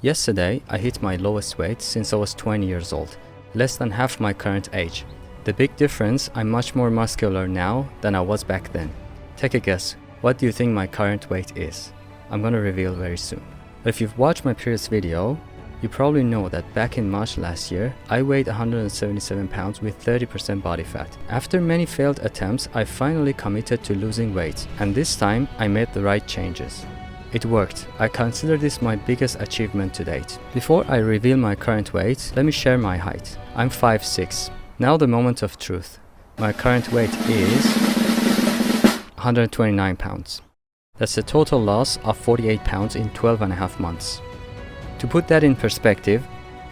Yesterday, I hit my lowest weight since I was 20 years old, less than half my current age. The big difference, I'm much more muscular now than I was back then. Take a guess, what do you think my current weight is? I'm gonna reveal very soon. But if you've watched my previous video, you probably know that back in March last year, I weighed 177 pounds with 30% body fat. After many failed attempts, I finally committed to losing weight, and this time I made the right changes. It worked. I consider this my biggest achievement to date. Before I reveal my current weight, let me share my height. I'm 5'6". Now the moment of truth. My current weight is 129 pounds. That's a total loss of 48 pounds in 12.5 months. To put that in perspective,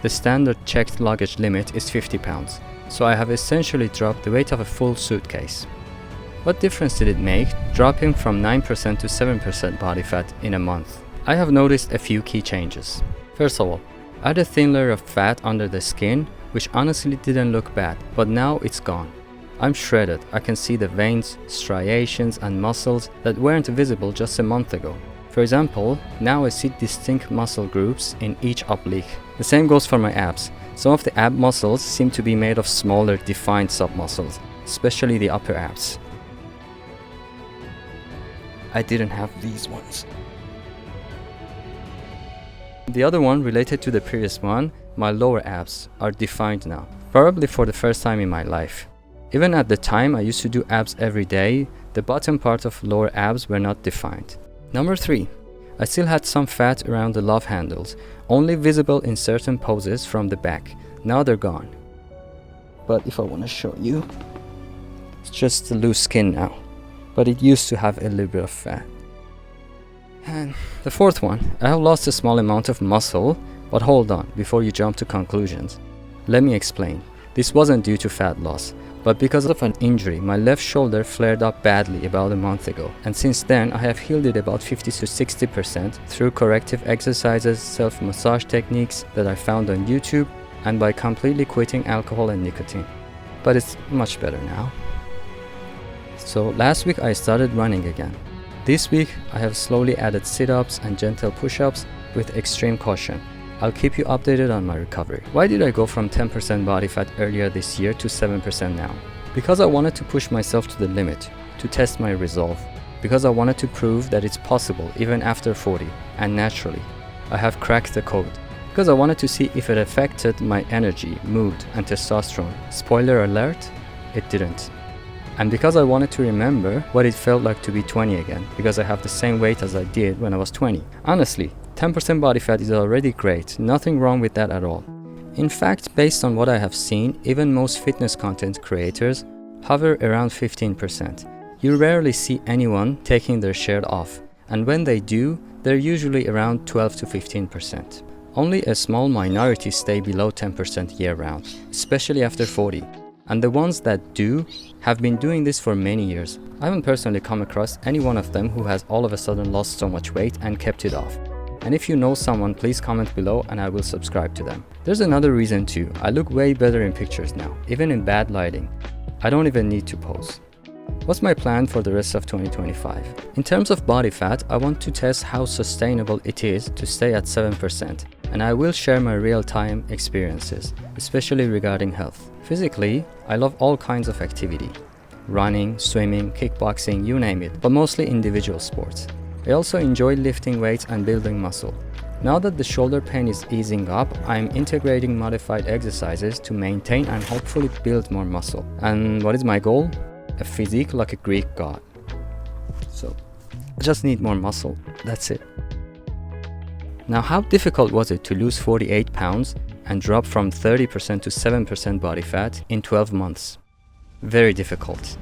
the standard checked luggage limit is 50 pounds, so I have essentially dropped the weight of a full suitcase. What difference did it make, dropping from 9% to 7% body fat in a month? I have noticed a few key changes. First of all, I had a thin layer of fat under the skin, which honestly didn't look bad, but now it's gone. I'm shredded. I can see the veins, striations, and muscles that weren't visible just a month ago. For example, now I see distinct muscle groups in each oblique. The same goes for my abs. Some of the ab muscles seem to be made of smaller, defined submuscles, especially the upper abs. I didn't have these ones. The other one related to the previous one, my lower abs are defined now, probably for the first time in my life. Even at the time I used to do abs every day, the bottom part of lower abs were not defined. Number 3. I still had some fat around the love handles, only visible in certain poses from the back. Now they're gone. But if I want to show you, it's just the loose skin now. But it used to have a little bit of fat. And the fourth one, I have lost a small amount of muscle, but hold on before you jump to conclusions. Let me explain. This wasn't due to fat loss, but because of an injury, my left shoulder flared up badly about a month ago, and since then I have healed it about 50 to 60% through corrective exercises, self-massage techniques that I found on YouTube, and by completely quitting alcohol and nicotine. But it's much better now. So last week I started running again. This week I have slowly added sit-ups and gentle push-ups with extreme caution. I'll keep you updated on my recovery. Why did I go from 10% body fat earlier this year to 7% now? Because I wanted to push myself to the limit, to test my resolve. Because I wanted to prove that it's possible even after 40, and naturally, I have cracked the code. Because I wanted to see if it affected my energy, mood, and testosterone. Spoiler alert, it didn't. And because I wanted to remember what it felt like to be 20 again, because I have the same weight as I did when I was 20. Honestly, 10% body fat is already great, nothing wrong with that at all. In fact, based on what I have seen, even most fitness content creators hover around 15%. You rarely see anyone taking their shirt off, and when they do, they're usually around 12 to 15%. Only a small minority stay below 10% year-round, especially after 40. And the ones that do have been doing this for many years. I haven't personally come across any one of them who has all of a sudden lost so much weight and kept it off. And if you know someone, please comment below and I will subscribe to them. There's another reason too. I look way better in pictures now, even in bad lighting. I don't even need to pose. What's my plan for the rest of 2025? In terms of body fat, I want to test how sustainable it is to stay at 7%, and I will share my real-time experiences, especially regarding health. Physically, I love all kinds of activity. Running, swimming, kickboxing, you name it, but mostly individual sports. I also enjoy lifting weights and building muscle. Now that the shoulder pain is easing up, I'm integrating modified exercises to maintain and hopefully build more muscle. And what is my goal? A physique like a Greek god. So, I just need more muscle, that's it. Now, how difficult was it to lose 48 pounds and drop from 30% to 7% body fat in 12 months? Very difficult.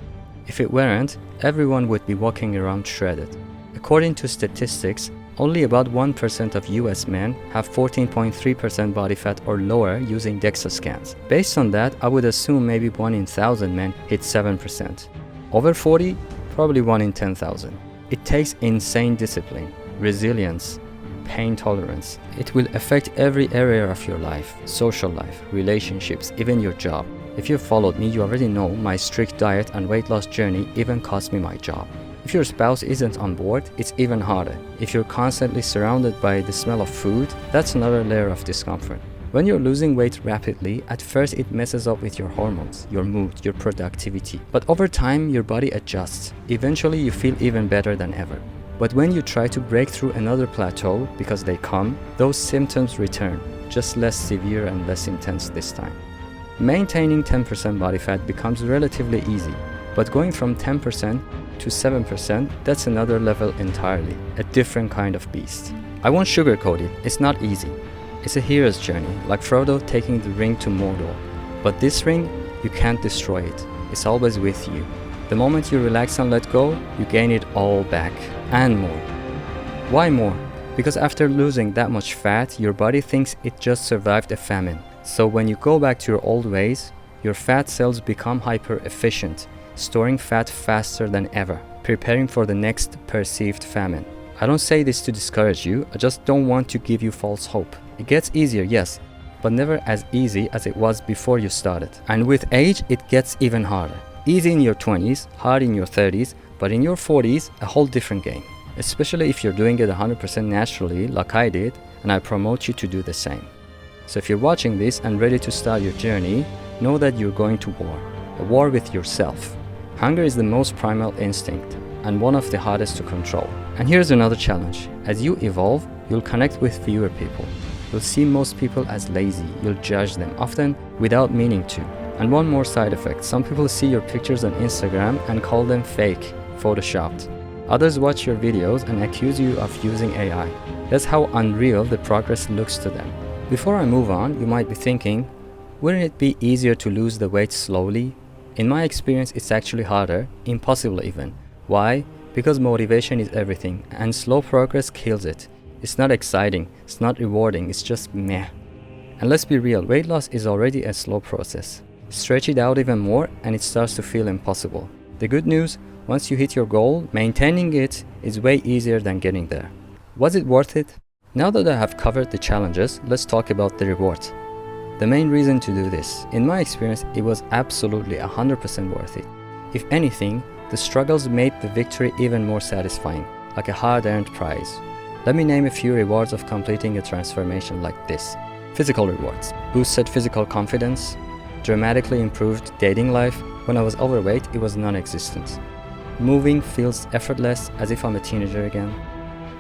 If it weren't, everyone would be walking around shredded. According to statistics, only about 1% of US men have 14.3% body fat or lower using DEXA scans. Based on that, I would assume maybe 1 in 1,000 men hit 7%. Over 40, probably 1 in 10,000. It takes insane discipline, resilience, pain tolerance. It will affect every area of your life, social life, relationships, even your job. If you've followed me, you already know my strict diet and weight loss journey even cost me my job. If your spouse isn't on board, it's even harder. If you're constantly surrounded by the smell of food, that's another layer of discomfort. When you're losing weight rapidly, at first it messes up with your hormones, your mood, your productivity. But over time, your body adjusts. Eventually, you feel even better than ever. But when you try to break through another plateau, because they come, those symptoms return, just less severe and less intense this time. Maintaining 10% body fat becomes relatively easy, but going from 10% to 7%, that's another level entirely, a different kind of beast. I won't sugarcoat it, it's not easy. It's a hero's journey, like Frodo taking the ring to Mordor. But this ring, you can't destroy it. It's always with you. The moment you relax and let go, you gain it all back, and more. Why more? Because after losing that much fat, your body thinks it just survived a famine. So when you go back to your old ways, your fat cells become hyper-efficient, storing fat faster than ever, preparing for the next perceived famine. I don't say this to discourage you, I just don't want to give you false hope. It gets easier, yes, but never as easy as it was before you started. And with age, it gets even harder. Easy in your 20s, hard in your 30s, but in your 40s, a whole different game. Especially if you're doing it 100% naturally, like I did, and I promote you to do the same. So if you're watching this and ready to start your journey, know that you're going to war. A war with yourself. Hunger is the most primal instinct, and one of the hardest to control. And here's another challenge. As you evolve, you'll connect with fewer people. You'll see most people as lazy, you'll judge them, often without meaning to. And one more side effect, some people see your pictures on Instagram and call them fake, photoshopped. Others watch your videos and accuse you of using AI. That's how unreal the progress looks to them. Before I move on, you might be thinking, wouldn't it be easier to lose the weight slowly? In my experience, it's actually harder, impossible even. Why? Because motivation is everything, and slow progress kills it. It's not exciting, it's not rewarding, it's just meh. And let's be real, weight loss is already a slow process. Stretch it out even more and it starts to feel impossible. The good news, once you hit your goal, maintaining it is way easier than getting there. Was it worth it? Now that I have covered the challenges, let's talk about the reward. The main reason to do this, in my experience, it was absolutely 100% worth it. If anything, the struggles made the victory even more satisfying, like a hard-earned prize. Let me name a few rewards of completing a transformation like this. Physical rewards. Boosted physical confidence. Dramatically improved dating life. When I was overweight, it was non-existent. Moving feels effortless, as if I'm a teenager again.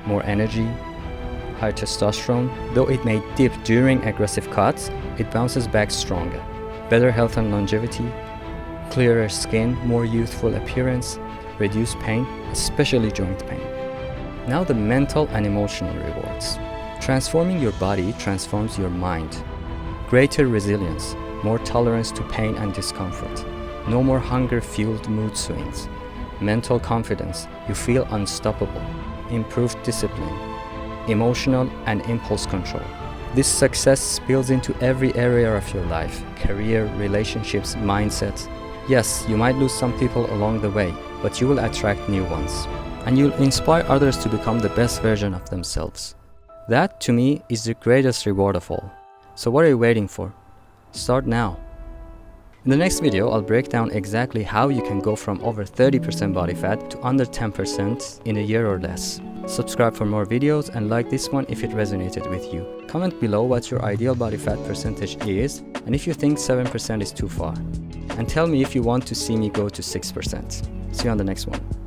More energy. Higher testosterone. Though it may dip during aggressive cuts, it bounces back stronger. Better health and longevity. Clearer skin, more youthful appearance. Reduced pain, especially joint pain. Now the mental and emotional rewards. Transforming your body transforms your mind. Greater resilience, more tolerance to pain and discomfort. No more hunger-fueled mood swings. Mental confidence, you feel unstoppable. Improved discipline. Emotional and impulse control. This success spills into every area of your life. Career, relationships, mindset. Yes, you might lose some people along the way, but you will attract new ones. And you'll inspire others to become the best version of themselves. That, to me, is the greatest reward of all. So what are you waiting for? Start now. In the next video, I'll break down exactly how you can go from over 30% body fat to under 10% in a year or less. Subscribe for more videos and like this one if it resonated with you. Comment below what your ideal body fat percentage is and if you think 7% is too far. And tell me if you want to see me go to 6%. See you on the next one.